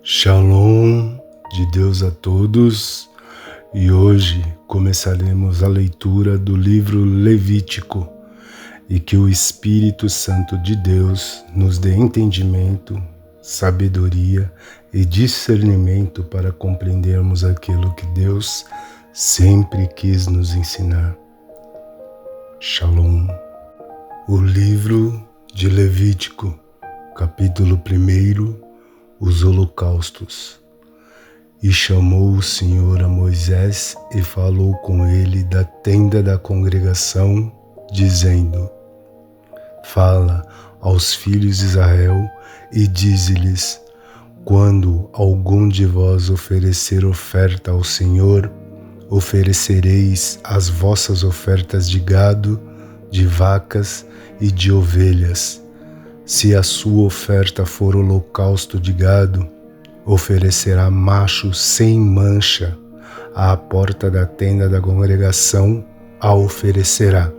Shalom de Deus a todos, e hoje começaremos a leitura do livro Levítico, e que o Espírito Santo de Deus nos dê entendimento, sabedoria e discernimento para compreendermos aquilo que Deus sempre quis nos ensinar. Shalom. O livro de Levítico, capítulo 1, os holocaustos. E chamou o Senhor a Moisés e falou com ele da tenda da congregação, dizendo: Fala aos filhos de Israel e dize-lhes: quando algum de vós oferecer oferta ao Senhor, oferecereis as vossas ofertas de gado, de vacas e de ovelhas. Se a sua oferta for holocausto de gado, oferecerá macho sem mancha. À porta da tenda da congregação a oferecerá,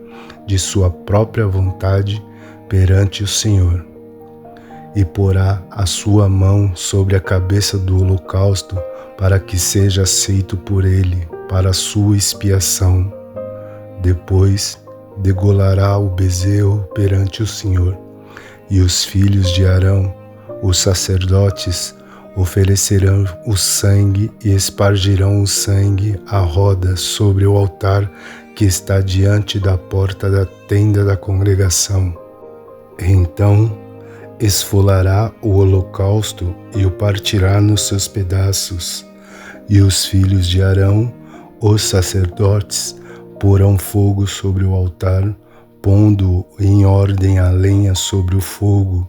de sua própria vontade, perante o Senhor. E porá a sua mão sobre a cabeça do holocausto, para que seja aceito por ele, para a sua expiação. Depois degolará o bezerro perante o Senhor. E os filhos de Arão, os sacerdotes, oferecerão o sangue e espargirão o sangue à roda sobre o altar que está diante da porta da tenda da congregação. Então esfolará o holocausto e o partirá nos seus pedaços. E os filhos de Arão, os sacerdotes, porão fogo sobre o altar, pondo em ordem a lenha sobre o fogo.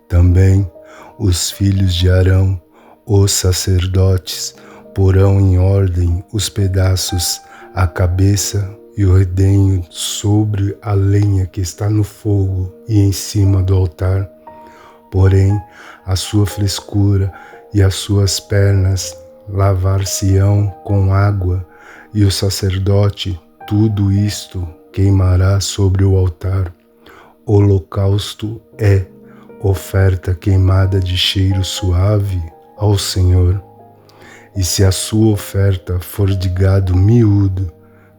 Também os filhos de Arão, os sacerdotes, porão em ordem os pedaços, a cabeça e o redenho sobre a lenha que está no fogo e em cima do altar. Porém, a sua frescura e as suas pernas lavar-se-ão com água, e o sacerdote tudo isto queimará sobre o altar. Holocausto é oferta queimada de cheiro suave ao Senhor. E se a sua oferta for de gado miúdo,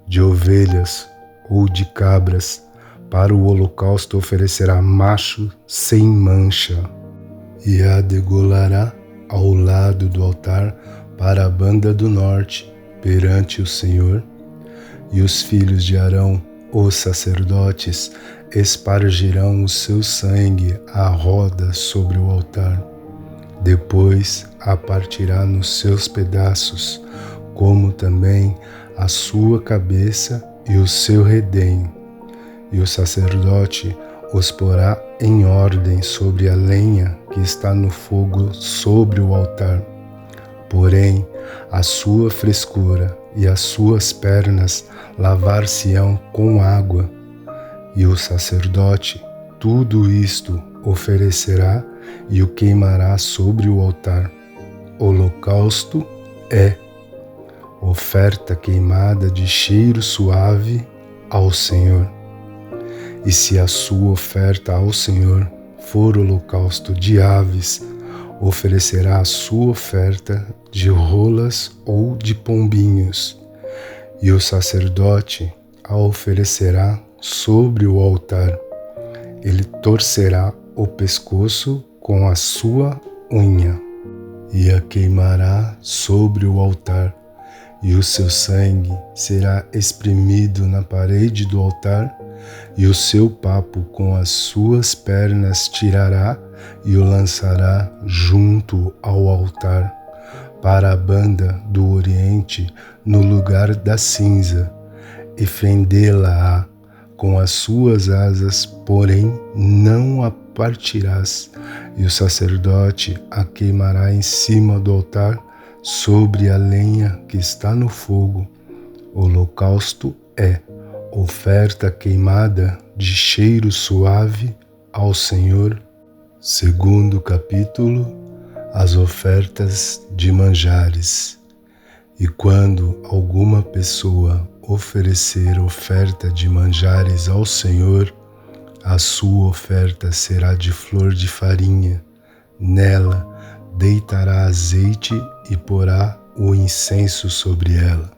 de ovelhas ou de cabras, para o holocausto oferecerá macho sem mancha, e a degolará ao lado do altar para a banda do norte, perante o Senhor. E os filhos de Arão, os sacerdotes, espargirão o seu sangue à roda sobre o altar. Depois a partirá nos seus pedaços, como também a sua cabeça e o seu redenho. E o sacerdote os porá em ordem sobre a lenha que está no fogo sobre o altar. Porém, a sua frescura e as suas pernas lavar-se-ão com água, e o sacerdote tudo isto oferecerá e o queimará sobre o altar. Holocausto é oferta queimada de cheiro suave ao Senhor. E se a sua oferta ao Senhor for holocausto de aves, oferecerá a sua oferta de rolas ou de pombinhos, e o sacerdote a oferecerá sobre o altar. Ele torcerá o pescoço com a sua unha, e a queimará sobre o altar, e o seu sangue será espremido na parede do altar, e o seu papo com as suas pernas tirará e o lançará junto ao altar, para a banda do oriente, no lugar da cinza, e fendê-la-á com as suas asas, porém não a partirás, e o sacerdote a queimará em cima do altar, sobre a lenha que está no fogo. Holocausto é oferta queimada de cheiro suave ao Senhor. Segundo capítulo, as ofertas de manjares. E quando alguma pessoa oferecer oferta de manjares ao Senhor, a sua oferta será de flor de farinha. Nela deitará azeite e porá o incenso sobre ela,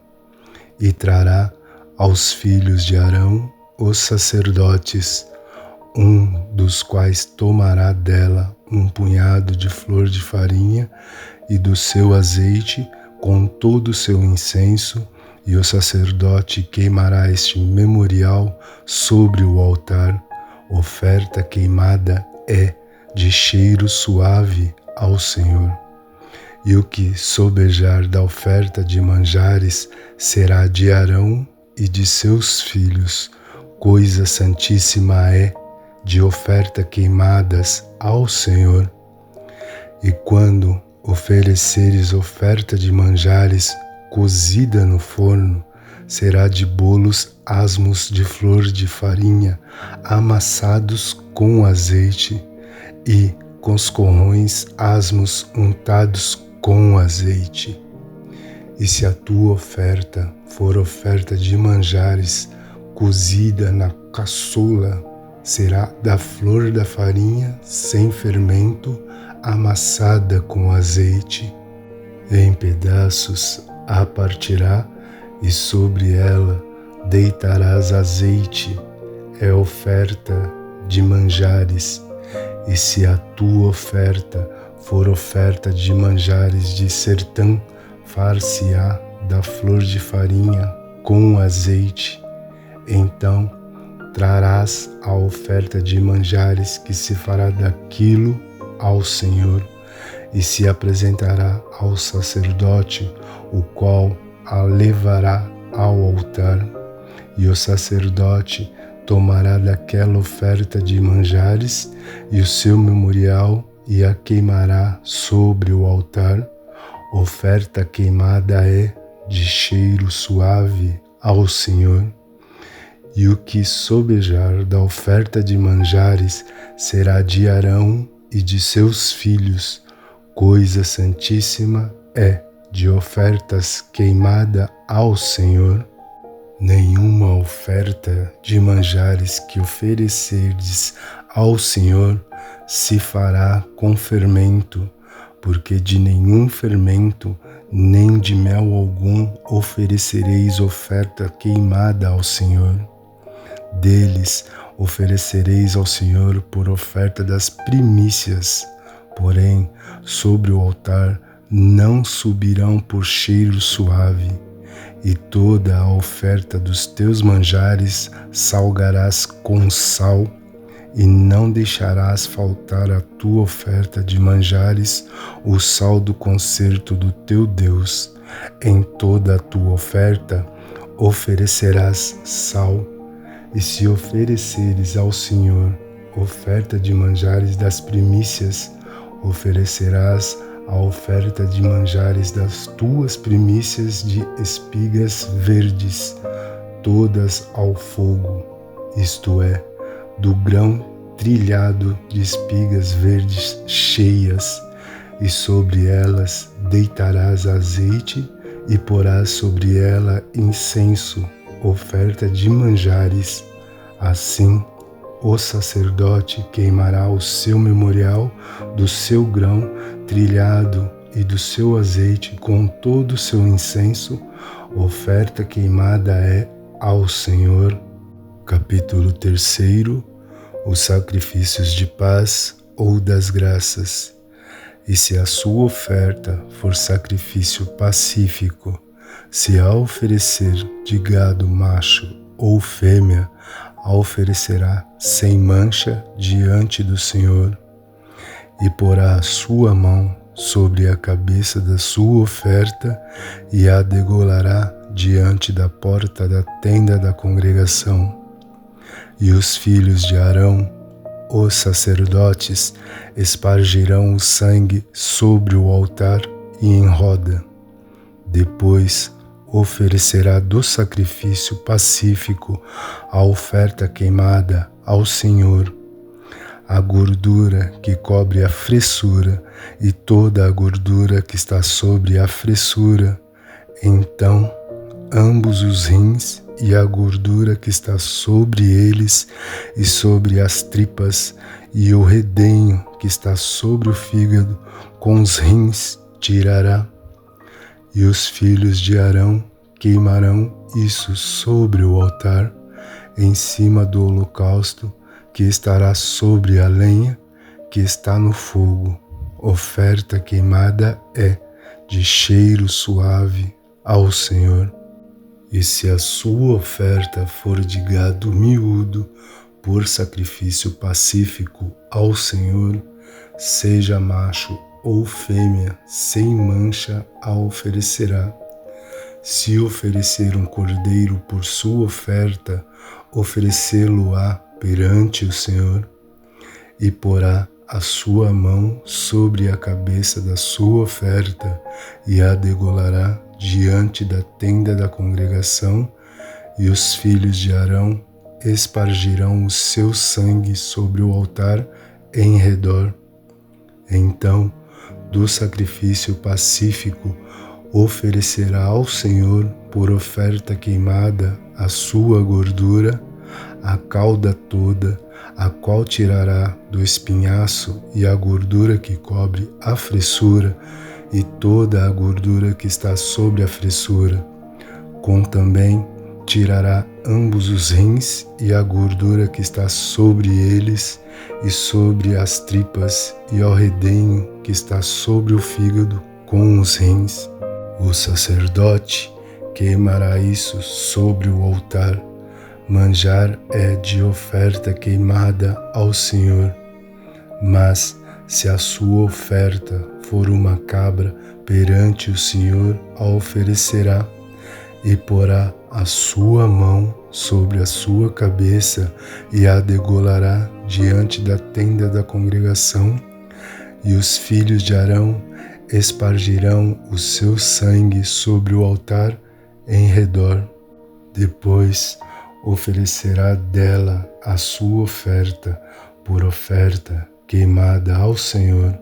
e trará aos filhos de Arão, os sacerdotes, um dos quais tomará dela um punhado de flor de farinha e do seu azeite com todo o seu incenso, e o sacerdote queimará este memorial sobre o altar. Oferta queimada é de cheiro suave ao Senhor. E o que sobejar da oferta de manjares será de Arão e de seus filhos. Coisa santíssima é, de oferta queimadas ao Senhor. E quando ofereceres oferta de manjares cozida no forno, será de bolos asmos de flor de farinha, amassados com azeite, e coscorrões asmos untados com azeite. E se a tua oferta for oferta de manjares cozida na caçula, será da flor da farinha sem fermento, amassada com azeite. Em pedaços a partirá, e sobre ela deitarás azeite. É oferta de manjares. E se a tua oferta for oferta de manjares de sertã, far-se-á da flor de farinha com azeite. Então trarás a oferta de manjares que se fará daquilo ao Senhor, e se apresentará ao sacerdote, o qual a levará ao altar. E o sacerdote tomará daquela oferta de manjares e o seu memorial e a queimará sobre o altar. Oferta queimada é de cheiro suave ao Senhor. E o que sobejar da oferta de manjares será de Arão e de seus filhos. Coisa santíssima é, de ofertas queimada ao Senhor. Nenhuma oferta de manjares que oferecerdes ao Senhor se fará com fermento, porque de nenhum fermento, nem de mel algum oferecereis oferta queimada ao Senhor. Deles oferecereis ao Senhor por oferta das primícias, porém sobre o altar não subirão por cheiro suave. E toda a oferta dos teus manjares salgarás com sal, e não deixarás faltar a tua oferta de manjares, o sal do concerto do teu Deus. Em toda a tua oferta oferecerás sal. E se ofereceres ao Senhor oferta de manjares das primícias, oferecerás a oferta de manjares das tuas primícias de espigas verdes, todas ao fogo, isto é, do grão trilhado de espigas verdes cheias, e sobre elas deitarás azeite e porás sobre ela incenso, oferta de manjares. Assim, o sacerdote queimará o seu memorial do seu grão trilhado e do seu azeite com todo o seu incenso. Oferta queimada é ao Senhor. Capítulo 3. Os sacrifícios de paz ou das graças. E se a sua oferta for sacrifício pacífico, se a oferecer de gado macho ou fêmea, a oferecerá sem mancha diante do Senhor, e porá a sua mão sobre a cabeça da sua oferta e a degolará diante da porta da tenda da congregação. E os filhos de Arão, os sacerdotes, espargirão o sangue sobre o altar e em roda. Depois oferecerá do sacrifício pacífico a oferta queimada ao Senhor, a gordura que cobre a fressura e toda a gordura que está sobre a fressura. Então ambos os rins e a gordura que está sobre eles e sobre as tripas, e o redenho que está sobre o fígado, com os rins tirará. E os filhos de Arão queimarão isso sobre o altar, em cima do holocausto que estará sobre a lenha que está no fogo. Oferta queimada é de cheiro suave ao Senhor. E se a sua oferta for de gado miúdo, por sacrifício pacífico ao Senhor, seja macho ou fêmea, sem mancha a oferecerá. Se oferecer um cordeiro por sua oferta, oferecê-lo-á perante o Senhor, e porá a sua mão sobre a cabeça da sua oferta, e a degolará diante da tenda da congregação, e os filhos de Arão espargirão o seu sangue sobre o altar em redor. Então, do sacrifício pacífico, oferecerá ao Senhor por oferta queimada a sua gordura, a cauda toda, a qual tirará do espinhaço, e a gordura que cobre a fressura, e toda a gordura que está sobre a fressura. Com também tirará ambos os rins e a gordura que está sobre eles e sobre as tripas, e ao redenho que está sobre o fígado com os rins. O sacerdote queimará isso sobre o altar. Manjar é de oferta queimada ao Senhor. Mas se a sua oferta for uma cabra, perante o Senhor a oferecerá, e porá a sua mão sobre a sua cabeça, e a degolará diante da tenda da congregação, e os filhos de Arão espargirão o seu sangue sobre o altar em redor. Depois oferecerá dela a sua oferta por oferta queimada ao Senhor,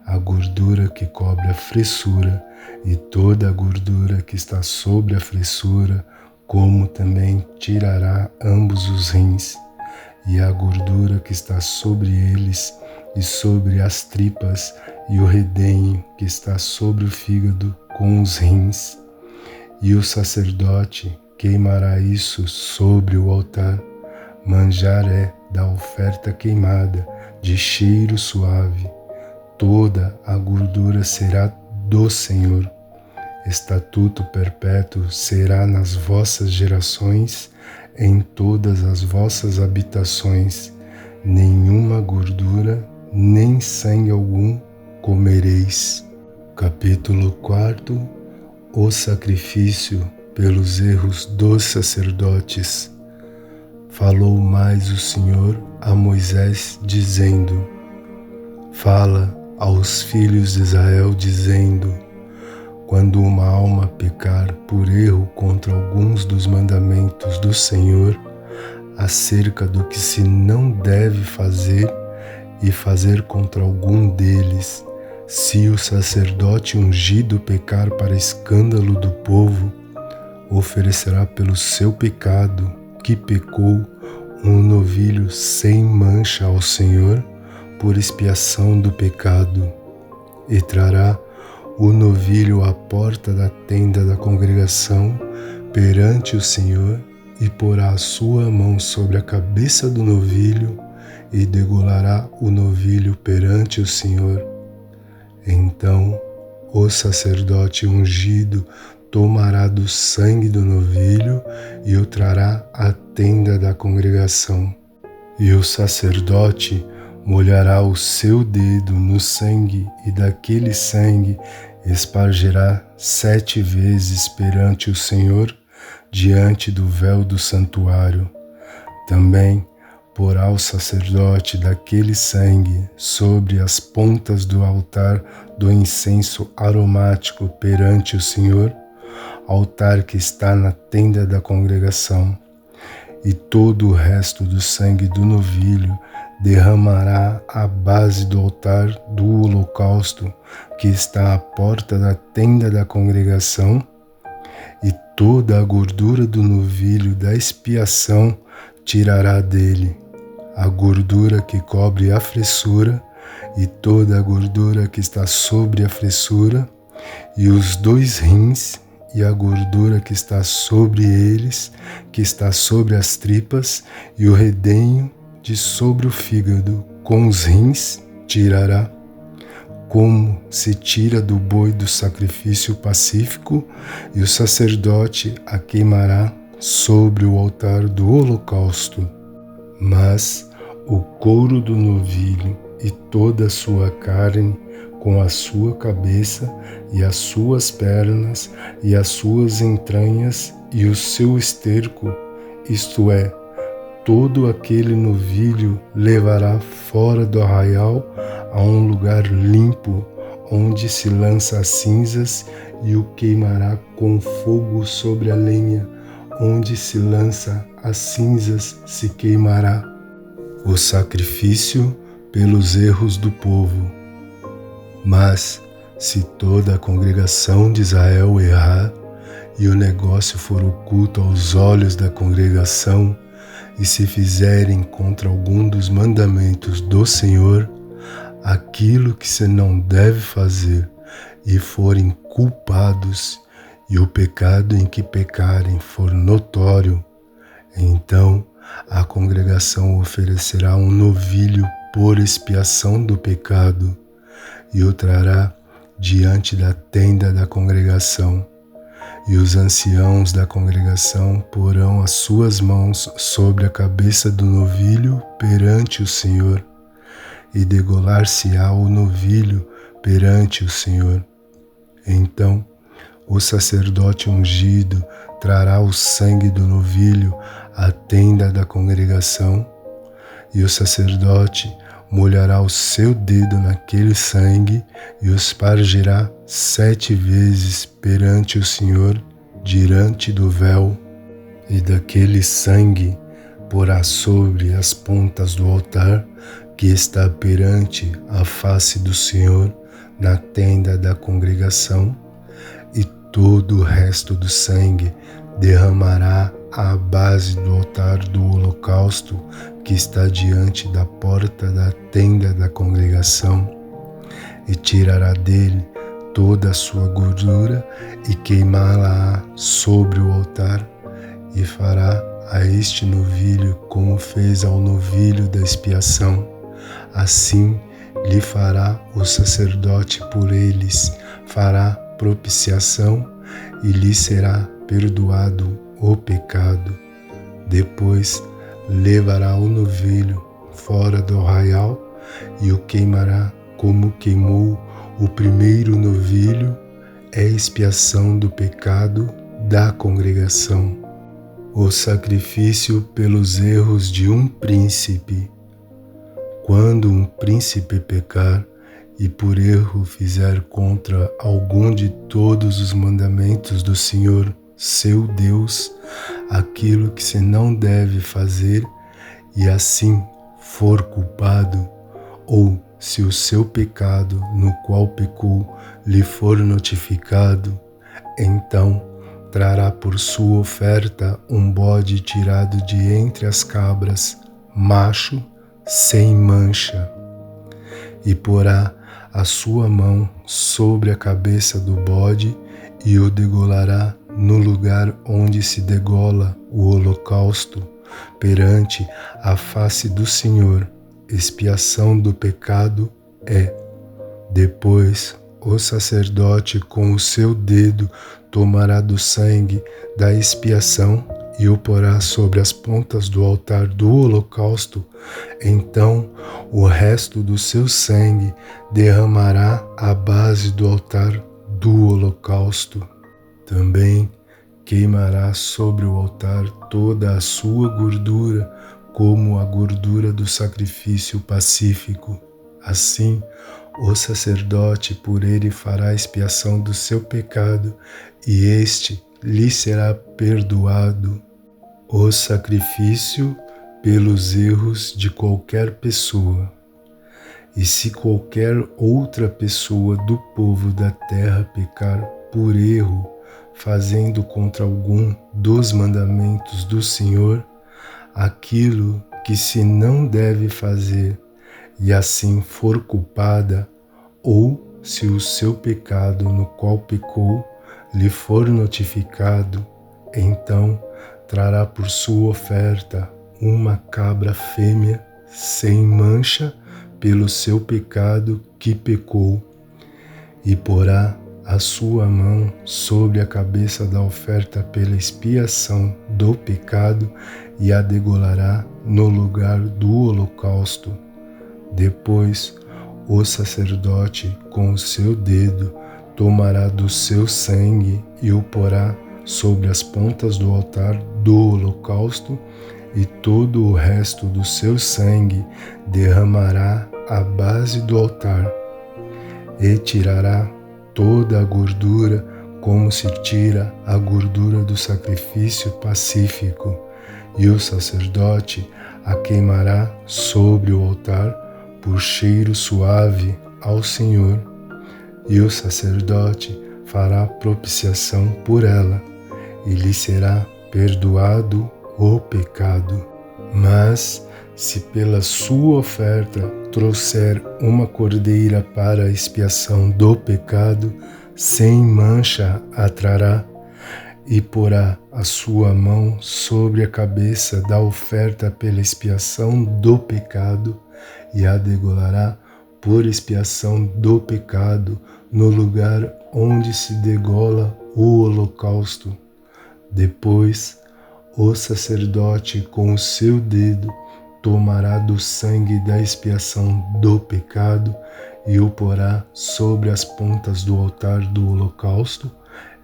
a gordura que cobre a fressura e toda a gordura que está sobre a fressura, como também tirará ambos os rins e a gordura que está sobre eles e sobre as tripas, e o redenho que está sobre o fígado com os rins. E o sacerdote queimará isso sobre o altar. Manjar é da oferta queimada, de cheiro suave. Toda a gordura será do Senhor. Estatuto perpétuo será nas vossas gerações, em todas as vossas habitações. Nenhuma gordura, nem sangue algum comereis. Capítulo 4. O sacrifício pelos erros dos sacerdotes. Falou mais o Senhor a Moisés, dizendo: Fala aos filhos de Israel, dizendo: Quando uma alma pecar por erro contra alguns dos mandamentos do Senhor, acerca do que se não deve fazer, e fazer contra algum deles, se o sacerdote ungido pecar para escândalo do povo, oferecerá pelo seu pecado que pecou um novilho sem mancha ao Senhor por expiação do pecado, e trará o novilho à porta da tenda da congregação perante o Senhor, e porá a sua mão sobre a cabeça do novilho, e degolará o novilho perante o Senhor. Então o sacerdote ungido tomará do sangue do novilho e o trará à tenda da congregação. E o sacerdote molhará o seu dedo no sangue, e daquele sangue espargirá 7 vezes perante o Senhor, diante do véu do santuário. Também porá o sacerdote daquele sangue sobre as pontas do altar do incenso aromático perante o Senhor, altar que está na tenda da congregação. E todo o resto do sangue do novilho derramará à base do altar do holocausto que está à porta da tenda da congregação, e toda a gordura do novilho da expiação tirará dele, a gordura que cobre a fressura e toda a gordura que está sobre a fressura, e os 2 rins e a gordura que está sobre eles, que está sobre as tripas, e o redenho de sobre o fígado, com os rins tirará, como se tira do boi do sacrifício pacífico, e o sacerdote a queimará sobre o altar do holocausto. Mas o couro do novilho e toda a sua carne, com a sua cabeça e as suas pernas e as suas entranhas e o seu esterco, isto é, todo aquele novilho levará fora do arraial a um lugar limpo, onde se lança as cinzas, e o queimará com fogo sobre a lenha, onde se lança as cinzas se queimará. O sacrifício pelos erros do povo. Mas, se toda a congregação de Israel errar, e o negócio for oculto aos olhos da congregação, e se fizerem contra algum dos mandamentos do Senhor, aquilo que se não deve fazer, e forem culpados, e o pecado em que pecarem for notório, então a congregação oferecerá um novilho por expiação do pecado, e o trará diante da tenda da congregação. E os anciãos da congregação porão as suas mãos sobre a cabeça do novilho perante o Senhor, e degolar-se-á o novilho perante o Senhor. Então o sacerdote ungido trará o sangue do novilho à tenda da congregação, e o sacerdote molhará o seu dedo naquele sangue e o espargirá 7 vezes perante o Senhor diante do véu, e daquele sangue porá sobre as pontas do altar que está perante a face do Senhor na tenda da congregação, e todo o resto do sangue derramará à base do altar do holocausto que está diante da porta da tenda da congregação, e tirará dele toda a sua gordura e queimá-la sobre o altar, e fará a este novilho como fez ao novilho da expiação. Assim lhe fará o sacerdote por eles, fará propiciação, e lhe será perdoado o pecado. Depois levará o novilho fora do arraial e o queimará como queimou o primeiro novilho, é expiação do pecado da congregação. O sacrifício pelos erros de um príncipe. Quando um príncipe pecar e por erro fizer contra algum de todos os mandamentos do Senhor, seu Deus, aquilo que se não deve fazer, e assim for culpado, ou se o seu pecado no qual pecou lhe for notificado, então trará por sua oferta um bode tirado de entre as cabras, macho, sem mancha, e porá a sua mão sobre a cabeça do bode e o degolará no lugar onde se degola o holocausto, perante a face do Senhor. Expiação do pecado é. Depois o sacerdote com o seu dedo tomará do sangue da expiação e o porá sobre as pontas do altar do holocausto. Então o resto do seu sangue derramará à base do altar do holocausto. Também queimará sobre o altar toda a sua gordura, como a gordura do sacrifício pacífico. Assim, o sacerdote por ele fará expiação do seu pecado, e este lhe será perdoado. O sacrifício pelos erros de qualquer pessoa. E se qualquer outra pessoa do povo da terra pecar por erro, fazendo contra algum dos mandamentos do Senhor aquilo que se não deve fazer, e assim for culpada, ou se o seu pecado no qual pecou lhe for notificado, então trará por sua oferta uma cabra fêmea sem mancha pelo seu pecado que pecou, e porá a sua mão sobre a cabeça da oferta pela expiação do pecado e a degolará no lugar do holocausto. Depois, o sacerdote, com o seu dedo, tomará do seu sangue e o porá sobre as pontas do altar do holocausto, e todo o resto do seu sangue derramará à base do altar, e tirará toda a gordura, como se tira a gordura do sacrifício pacífico, e o sacerdote a queimará sobre o altar por cheiro suave ao Senhor, e o sacerdote fará propiciação por ela, e lhe será perdoado o pecado. Mas, se pela sua oferta trouxer uma cordeira para a expiação do pecado, sem mancha a trará, e porá a sua mão sobre a cabeça da oferta pela expiação do pecado, e a degolará por expiação do pecado no lugar onde se degola o holocausto. Depois, o sacerdote com o seu dedo tomará do sangue da expiação do pecado e o porá sobre as pontas do altar do holocausto.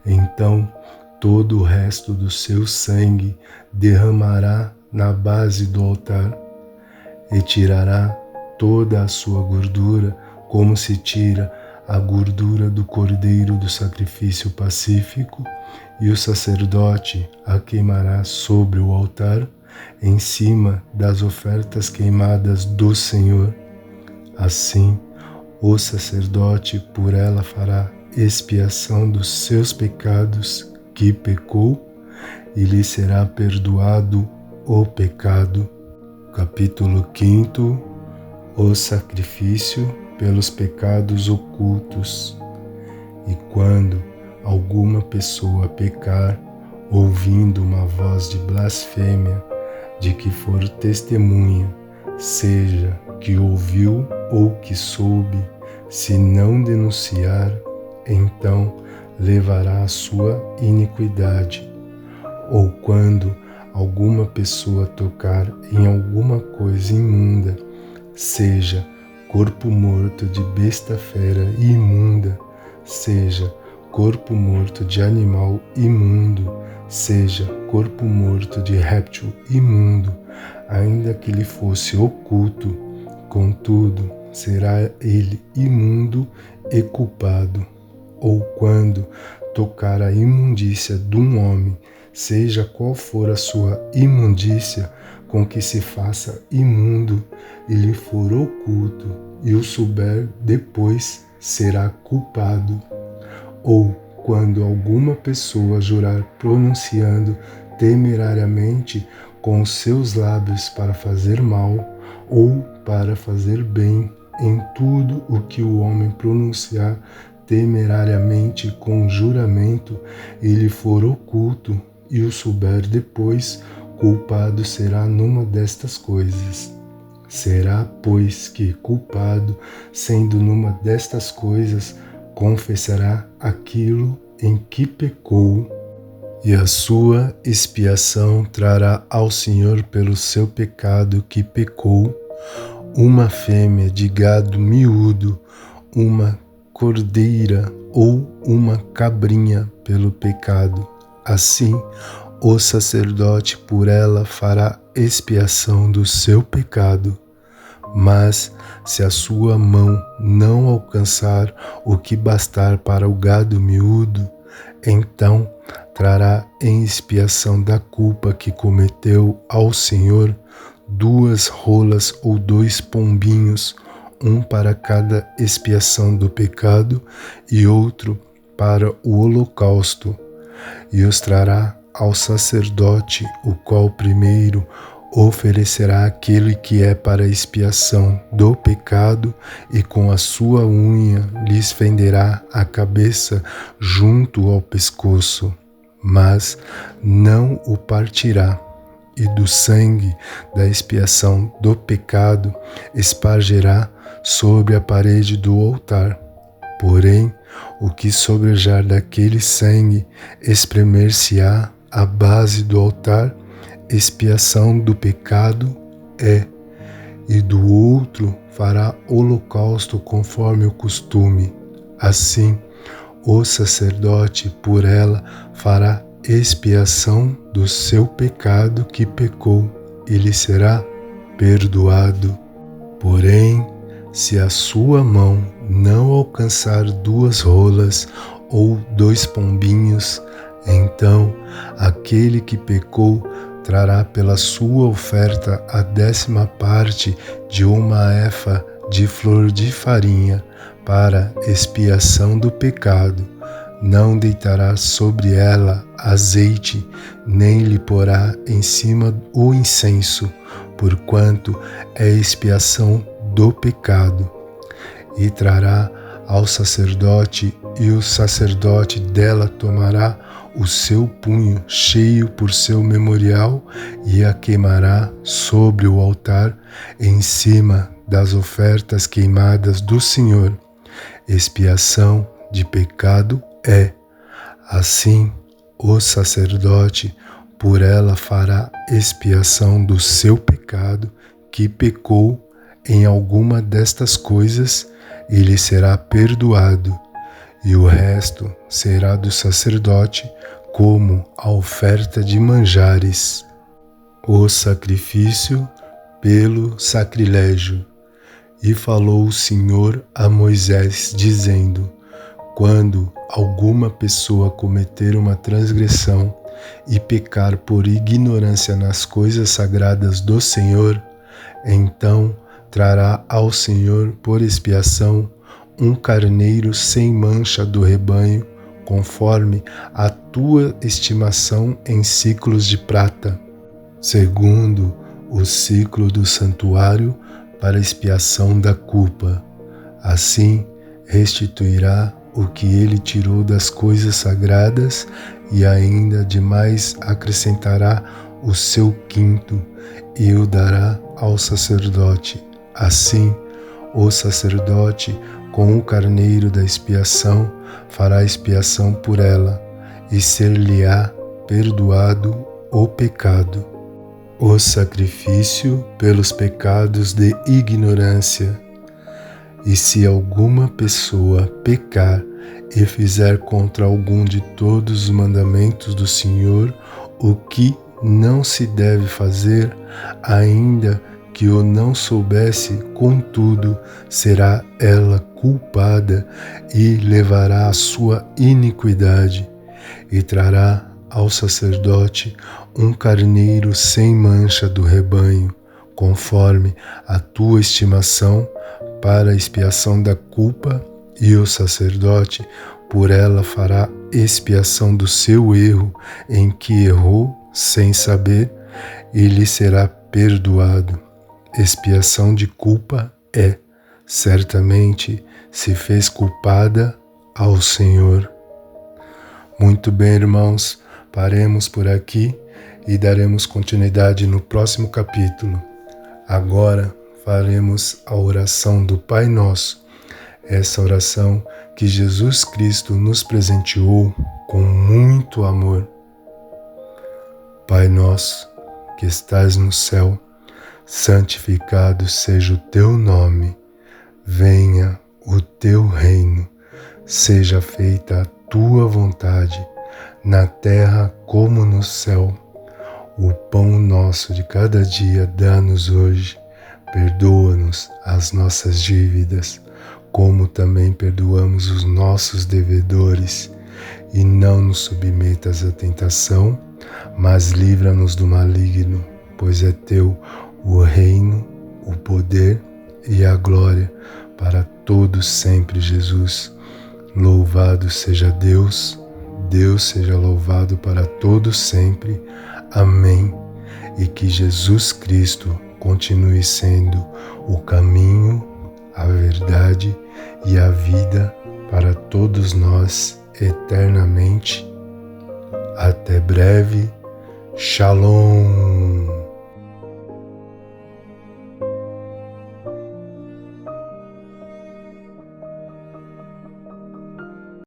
Então, todo o resto do seu sangue derramará na base do altar, e tirará toda a sua gordura, como se tira a gordura do cordeiro do sacrifício pacífico, e o sacerdote a queimará sobre o altar, em cima das ofertas queimadas do Senhor. Assim, o sacerdote por ela fará expiação dos seus pecados que pecou, e lhe será perdoado o pecado. Capítulo 5. O sacrifício pelos pecados ocultos. E quando alguma pessoa pecar, ouvindo uma voz de blasfêmia, de que for testemunha, seja que ouviu ou que soube, se não denunciar, então levará a sua iniquidade. Ou quando alguma pessoa tocar em alguma coisa imunda, seja corpo morto de besta fera imunda, seja corpo morto de animal imundo, seja corpo morto de réptil imundo, ainda que lhe fosse oculto, contudo será ele imundo e culpado. Ou quando tocar a imundícia de um homem, seja qual for a sua imundícia com que se faça imundo, e lhe for oculto, e o souber depois, será culpado. Ou quando alguma pessoa jurar pronunciando temerariamente com os seus lábios para fazer mal ou para fazer bem, em tudo o que o homem pronunciar temerariamente com juramento, e lhe for oculto, e o souber depois, culpado será numa destas coisas. Será, pois, que culpado, sendo numa destas coisas, confessará aquilo em que pecou, e a sua expiação trará ao Senhor pelo seu pecado que pecou, uma fêmea de gado miúdo, uma cordeira ou uma cabrinha pelo pecado. Assim, o sacerdote por ela fará expiação do seu pecado. Mas, se a sua mão não alcançar o que bastar para o gado miúdo, então trará em expiação da culpa que cometeu ao Senhor 2 rolas ou 2 pombinhos, um para cada expiação do pecado e outro para o holocausto. e os trará ao sacerdote, o qual primeiro oferecerá aquele que é para expiação do pecado, e com a sua unha lhes fenderá a cabeça junto ao pescoço, mas não o partirá. E do sangue da expiação do pecado espargerá sobre a parede do altar. Porém, o que sobrejar daquele sangue espremer-se-á à base do altar, expiação do pecado é, e do outro fará holocausto conforme o costume. Assim, o sacerdote por ela fará expiação do seu pecado que pecou, e lhe será perdoado. Porém, se a sua mão não alcançar 2 rolas ou 2 pombinhos, então aquele que pecou trará pela sua oferta a 10ª parte de 1 efa de flor de farinha para expiação do pecado. Não deitará sobre ela azeite, nem lhe porá em cima o incenso, porquanto é expiação do pecado. E trará ao sacerdote, e o sacerdote dela tomará o seu punho cheio por seu memorial e a queimará sobre o altar em cima das ofertas queimadas do Senhor. Expiação de pecado é. Assim, o sacerdote por ela fará expiação do seu pecado que pecou em alguma destas coisas, e lhe será perdoado, e o resto será do sacerdote como a oferta de manjares. O sacrifício pelo sacrilégio. E falou o Senhor a Moisés, dizendo: quando alguma pessoa cometer uma transgressão e pecar por ignorância nas coisas sagradas do Senhor, então trará ao Senhor por expiação um carneiro sem mancha do rebanho, conforme a tua estimação em siclos de prata, segundo o ciclo do santuário, para expiação da culpa. Assim restituirá o que ele tirou das coisas sagradas, e ainda demais acrescentará o seu quinto, e o dará ao sacerdote. Assim, o sacerdote, com o carneiro da expiação, fará expiação por ela, e ser-lhe-á perdoado o pecado. O sacrifício pelos pecados de ignorância. E se alguma pessoa pecar e fizer contra algum de todos os mandamentos do Senhor, o que não se deve fazer, ainda que o não soubesse, contudo, será ela culpada e levará a sua iniquidade, e trará ao sacerdote um carneiro sem mancha do rebanho, conforme a tua estimação, para a expiação da culpa, e o sacerdote por ela fará expiação do seu erro em que errou sem saber, e lhe será perdoado. Expiação de culpa é, certamente se fez culpada ao Senhor. Muito bem, irmãos, paremos por aqui e daremos continuidade no próximo capítulo. Agora faremos a oração do Pai Nosso, essa oração que Jesus Cristo nos presenteou com muito amor. Pai nosso, que estás no céu, santificado seja o teu nome. Venha o teu reino. Seja feita a tua vontade, na terra como no céu. O pão nosso de cada dia dá-nos hoje. Perdoa-nos as nossas dívidas, como também perdoamos os nossos devedores. E não nos submetas à tentação, mas livra-nos do maligno, pois é teu o reino, o poder e a glória para todos sempre, Jesus. Louvado seja Deus, Deus seja louvado para todos sempre. Amém. E que Jesus Cristo continue sendo o caminho, a verdade e a vida para todos nós eternamente. Até breve. Shalom.